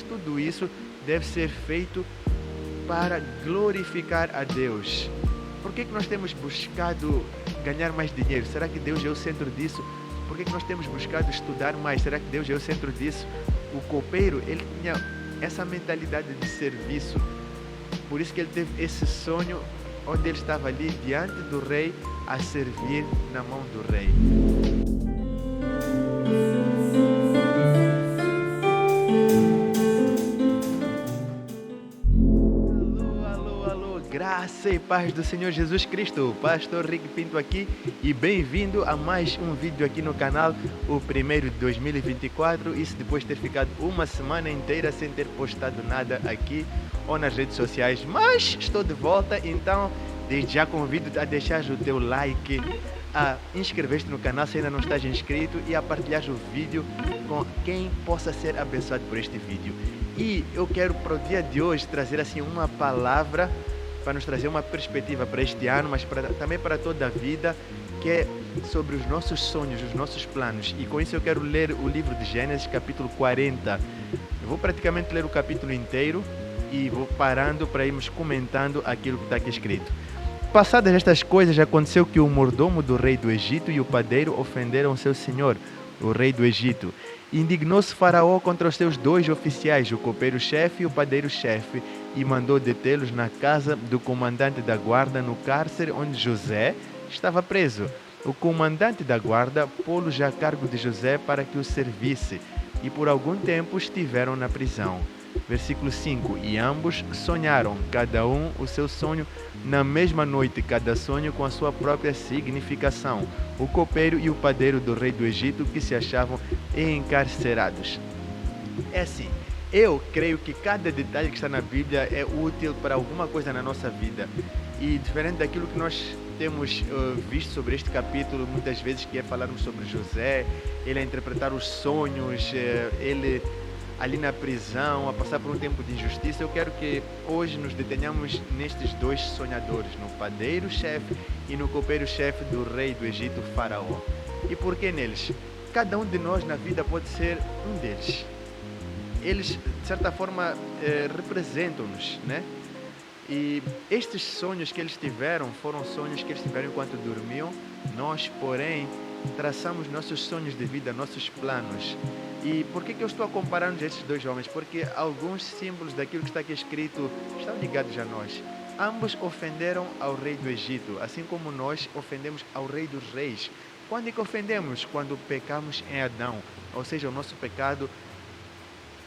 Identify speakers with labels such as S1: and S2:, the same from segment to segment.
S1: tudo isso deve ser feito para glorificar a Deus. Por que nós temos buscado ganhar mais dinheiro? Será que Deus é o centro disso? Por que nós temos buscado estudar mais? Será que Deus é o centro disso? O copeiro, ele tinha essa mentalidade de serviço. Por isso que ele teve esse sonho onde ele estava ali diante do rei a servir na mão do rei. Alô, graça e paz do Senhor Jesus Cristo. Pastor Rick Pinto aqui e bem-vindo a mais um vídeo aqui no canal, o primeiro de 2024, isso depois de ter ficado uma semana inteira sem ter postado nada aqui ou nas redes sociais, mas estou de volta, então desde já convido-te a deixar o teu like, a inscrever-te no canal se ainda não estás inscrito e a partilhar o vídeo com quem possa ser abençoado por este vídeo. E eu quero para o dia de hoje trazer assim uma palavra para nos trazer uma perspectiva para este ano, mas também para toda a vida, que é sobre os nossos sonhos, os nossos planos. E com isso eu quero ler o livro de Gênesis, capítulo 40. Eu vou praticamente ler o capítulo inteiro e vou parando para irmos comentando aquilo que está aqui escrito. Passadas estas coisas, aconteceu que o mordomo do rei do Egito e o padeiro ofenderam seu senhor, o rei do Egito. Indignou-se Faraó contra os seus dois oficiais, o copeiro-chefe e o padeiro-chefe, e mandou detê-los na casa do comandante da guarda, no cárcere onde José estava preso. O comandante da guarda pô-los a cargo de José para que o servisse, e por algum tempo estiveram na prisão. Versículo 5. E ambos sonharam, cada um o seu sonho, na mesma noite, cada sonho com a sua própria significação. O copeiro e o padeiro do rei do Egito, que se achavam encarcerados. É assim, eu creio que cada detalhe que está na Bíblia é útil para alguma coisa na nossa vida. E diferente daquilo que nós temos visto sobre este capítulo, muitas vezes, que é falarmos sobre José, ele a interpretar os sonhos, ele ali na prisão, a passar por um tempo de injustiça, eu quero que hoje nos detenhamos nestes dois sonhadores, no padeiro-chefe e no copeiro-chefe do rei do Egito, Faraó. E por que neles? Cada um de nós na vida pode ser um deles. Eles, de certa forma, representam-nos, né? E estes sonhos que eles tiveram foram sonhos que eles tiveram enquanto dormiam. Nós, porém, traçamos nossos sonhos de vida, nossos planos. E por que eu estou a comparar-nos a estes dois homens? Porque alguns símbolos daquilo que está aqui escrito estão ligados a nós. Ambos ofenderam ao rei do Egito, assim como nós ofendemos ao rei dos reis. Quando é que ofendemos? Quando pecamos em Adão. Ou seja, o nosso pecado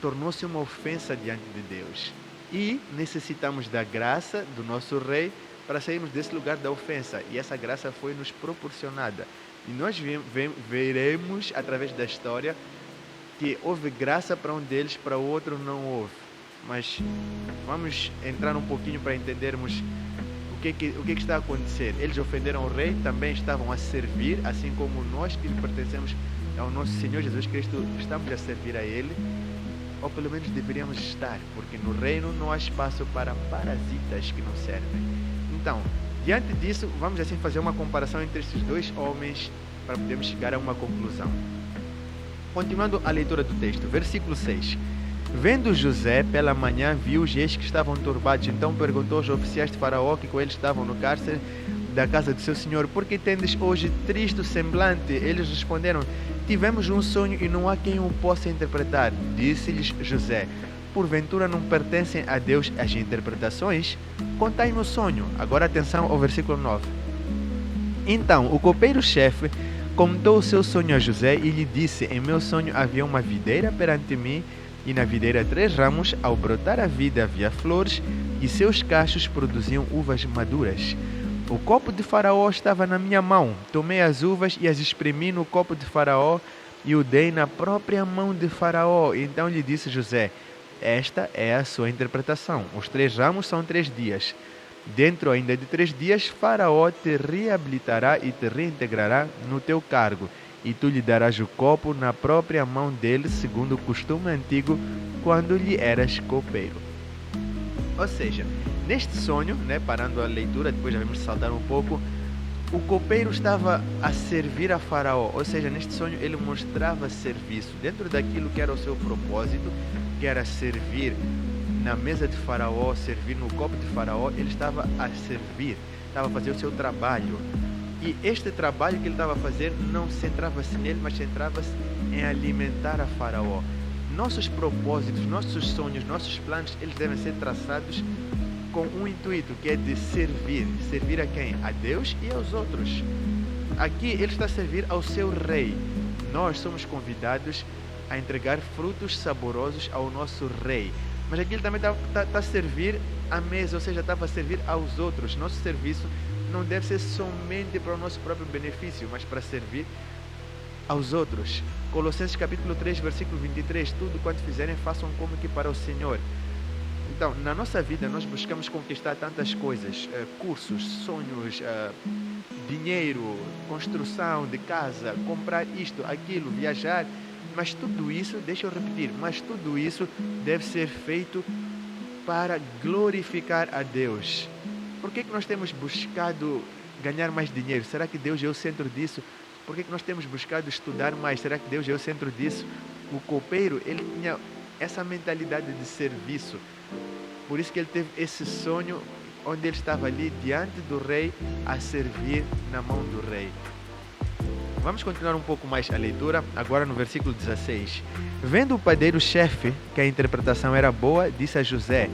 S1: tornou-se uma ofensa diante de Deus. E necessitamos da graça do nosso rei para sairmos desse lugar da ofensa. E essa graça foi nos proporcionada. E nós veremos através da história que houve graça para um deles, para o outro não houve. Mas vamos entrar um pouquinho para entendermos o que está a acontecer. Eles ofenderam o rei, também estavam a servir, assim como nós que pertencemos ao nosso Senhor Jesus Cristo, estamos a servir a Ele, ou pelo menos deveríamos estar, porque no reino não há espaço para parasitas que não servem. Então, diante disso, vamos assim fazer uma comparação entre esses dois homens para podermos chegar a uma conclusão. Continuando a leitura do texto, versículo 6. Vendo José pela manhã, viu-os e eis que estavam turbados. Então perguntou aos oficiais de Faraó que com eles estavam no cárcere da casa de seu senhor: por que tendes hoje triste o semblante? Eles responderam: tivemos um sonho e não há quem o possa interpretar. Disse-lhes José: porventura não pertencem a Deus as interpretações? Contai-me o sonho. Agora atenção ao versículo 9. Então o copeiro-chefe contou o seu sonho a José e lhe disse: em meu sonho havia uma videira perante mim, e na videira 3 ramos, ao brotar a vida havia flores, e seus cachos produziam uvas maduras. O copo de Faraó estava na minha mão. Tomei as uvas e as espremi no copo de Faraó e o dei na própria mão de Faraó. Então lhe disse José: esta é a sua interpretação. Os 3 ramos são 3 dias. Dentro ainda de 3 dias, Faraó te reabilitará e te reintegrará no teu cargo, e tu lhe darás o copo na própria mão dele, segundo o costume antigo, quando lhe eras copeiro. Ou seja, neste sonho, parando a leitura, depois já vamos saltar um pouco, o copeiro estava a servir a Faraó, ou seja, neste sonho ele mostrava serviço dentro daquilo que era o seu propósito. que era servir na mesa de Faraó, servir no copo de Faraó, ele estava a servir, estava a fazer o seu trabalho. E este trabalho que ele estava a fazer não centrava-se nele, mas centrava-se em alimentar a Faraó. Nossos propósitos, nossos sonhos, nossos planos, eles devem ser traçados com um intuito, que é de servir. Servir a quem? A Deus e aos outros. Aqui ele está a servir ao seu rei. Nós somos convidados a entregar frutos saborosos ao nosso rei. Mas aqui ele também está a servir à mesa, ou seja, estava a servir aos outros. Nosso serviço não deve ser somente para o nosso próprio benefício, mas para servir aos outros. Colossenses capítulo 3, versículo 23, tudo quanto fizerem, façam como que para o Senhor. Então, na nossa vida, nós buscamos conquistar tantas coisas, cursos, sonhos, dinheiro, construção de casa, comprar isto, aquilo, viajar, mas tudo isso, deixa eu repetir, mas tudo isso deve ser feito para glorificar a Deus. Por que nós temos buscado ganhar mais dinheiro? Será que Deus é o centro disso? Por que nós temos buscado estudar mais? Será que Deus é o centro disso? O copeiro, ele tinha essa mentalidade de serviço. Por isso que ele teve esse sonho onde ele estava ali diante do rei a servir na mão do rei. Vamos continuar um pouco mais a leitura, agora no versículo 16. Vendo o padeiro-chefe que a interpretação era boa, disse a José: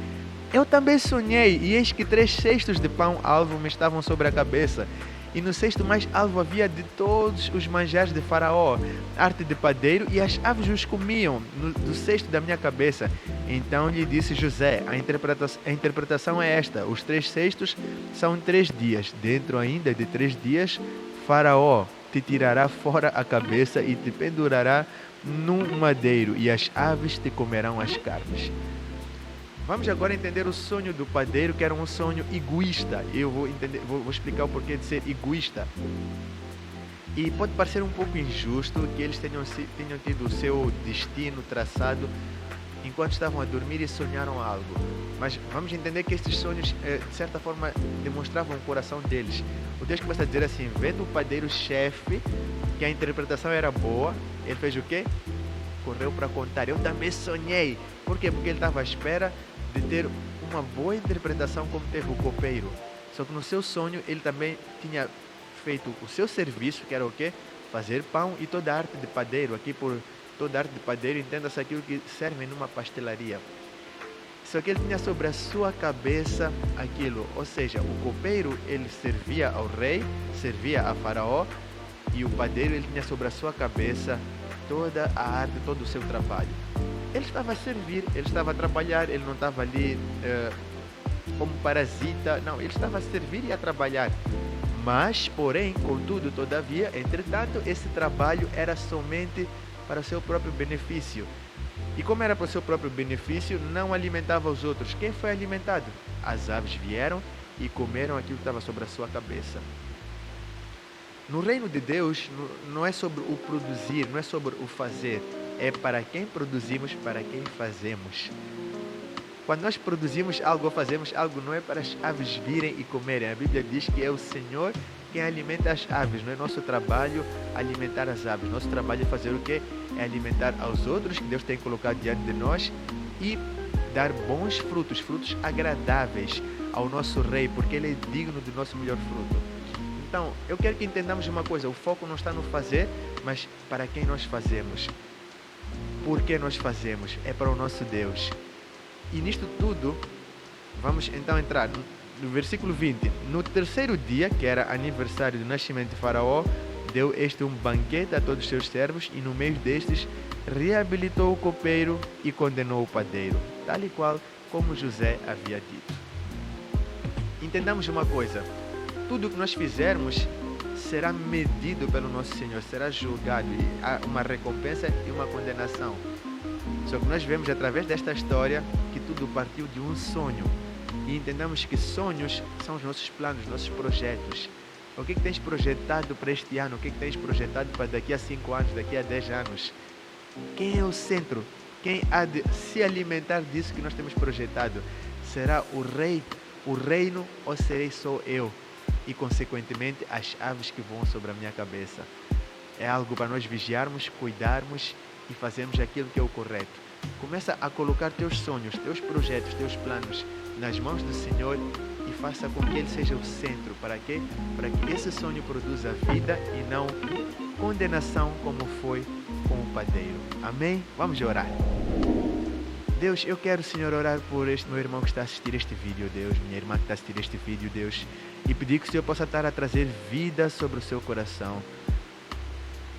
S1: eu também sonhei, e eis que 3 cestos de pão alvo me estavam sobre a cabeça, e no cesto mais alvo havia de todos os manjares de Faraó, arte de padeiro, e as aves os comiam do cesto da minha cabeça. Então lhe disse José: a interpretação é esta: os 3 cestos são 3 dias, dentro ainda de 3 dias, Faraó te tirará fora a cabeça e te pendurará num madeiro, e as aves te comerão as carnes. Vamos agora entender o sonho do padeiro, que era um sonho egoísta. Eu vou explicar o porquê de ser egoísta. E pode parecer um pouco injusto que eles tenham tido o seu destino traçado enquanto estavam a dormir e sonharam algo. Mas vamos entender que estes sonhos, de certa forma, demonstravam o coração deles. O Deus começa a dizer assim: vendo o padeiro-chefe, que a interpretação era boa, ele fez o quê? Correu para contar: eu também sonhei. Por quê? Porque ele estava à espera de ter uma boa interpretação como teve o copeiro. Só que no seu sonho ele também tinha feito o seu serviço, que era o quê? Fazer pão e toda a arte de padeiro. Aqui por toda a arte de padeiro, entenda-se aquilo que serve numa pastelaria. Só que ele tinha sobre a sua cabeça aquilo, ou seja, o copeiro ele servia ao rei, servia a Faraó, e o padeiro ele tinha sobre a sua cabeça toda a arte, todo o seu trabalho. Ele estava a servir, ele estava a trabalhar, ele não estava ali como parasita, não, ele estava a servir e a trabalhar. Mas, porém, contudo, todavia, entretanto, esse trabalho era somente para o seu próprio benefício. E como era para o seu próprio benefício, não alimentava os outros. Quem foi alimentado? As aves vieram e comeram aquilo que estava sobre a sua cabeça. No reino de Deus, não é sobre o produzir, não é sobre o fazer. É para quem produzimos, para quem fazemos. Quando nós produzimos algo ou fazemos algo, não é para as aves virem e comerem. A Bíblia diz que é o Senhor quem alimenta as aves. Não é nosso trabalho alimentar as aves. Nosso trabalho é fazer o quê? É alimentar aos outros que Deus tem colocado diante de nós e dar bons frutos, frutos agradáveis ao nosso Rei, porque Ele é digno do nosso melhor fruto. Então, eu quero que entendamos uma coisa: o foco não está no fazer, mas para quem nós fazemos. Por que nós fazemos? É para o nosso Deus. E nisto tudo, vamos então entrar no versículo 20. No terceiro dia, que era aniversário do nascimento de Faraó, deu este um banquete a todos os seus servos, e no meio destes reabilitou o copeiro e condenou o padeiro, tal e qual como José havia dito. Entendamos uma coisa: tudo o que nós fizermos será medido pelo nosso Senhor, será julgado, e há uma recompensa e uma condenação. Só que nós vemos através desta história que tudo partiu de um sonho, e entendamos que sonhos são os nossos planos, nossos projetos. O que tens projetado para este ano? O que tens projetado para daqui a 5 anos, daqui a 10 anos? Quem é o centro? Quem há de se alimentar disso que nós temos projetado? Será o rei, o reino, ou serei só eu? E, consequentemente, as aves que voam sobre a minha cabeça. É algo para nós vigiarmos, cuidarmos e fazermos aquilo que é o correto. Começa a colocar teus sonhos, teus projetos, teus planos nas mãos do Senhor e faça com que Ele seja o centro. Para quê? Para que esse sonho produza vida e não condenação, como foi com o padeiro. Amém? Vamos orar. Deus, eu quero, Senhor, orar por este meu irmão que está a assistir este vídeo, Deus, minha irmã que está a assistir este vídeo, Deus, e pedir que o Senhor possa estar a trazer vida sobre o seu coração.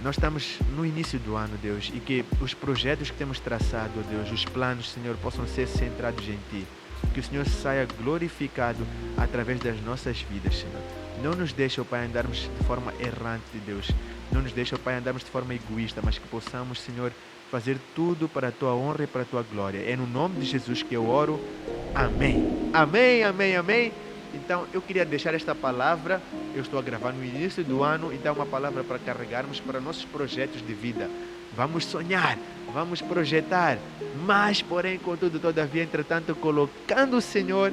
S1: Nós estamos no início do ano, Deus, e que os projetos que temos traçado, Deus, os planos, Senhor, possam ser centrados em Ti. Que o Senhor saia glorificado através das nossas vidas, Senhor. Não nos deixe, ó Pai, andarmos de forma errante, Deus. Não nos deixe, ó Pai, andarmos de forma egoísta, mas que possamos, Senhor, fazer tudo para a Tua honra e para a Tua glória. É no nome de Jesus que eu oro. Amém. Amém, amém, amém. Então, eu queria deixar esta palavra, eu estou a gravar no início do ano, então é uma palavra para carregarmos para nossos projetos de vida. Vamos sonhar, vamos projetar, mas, porém, contudo, todavia, entretanto, colocando o Senhor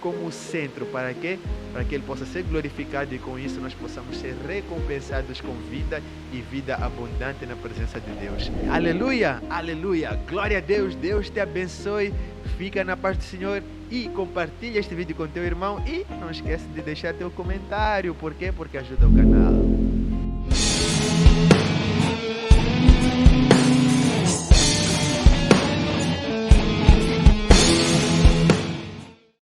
S1: como o centro. Para quê? Para que Ele possa ser glorificado e com isso nós possamos ser recompensados com vida e vida abundante na presença de Deus. Aleluia, aleluia, glória a Deus, Deus te abençoe, fica na paz do Senhor e compartilha este vídeo com teu irmão e não esquece de deixar teu comentário. Por quê? Porque ajuda o canal.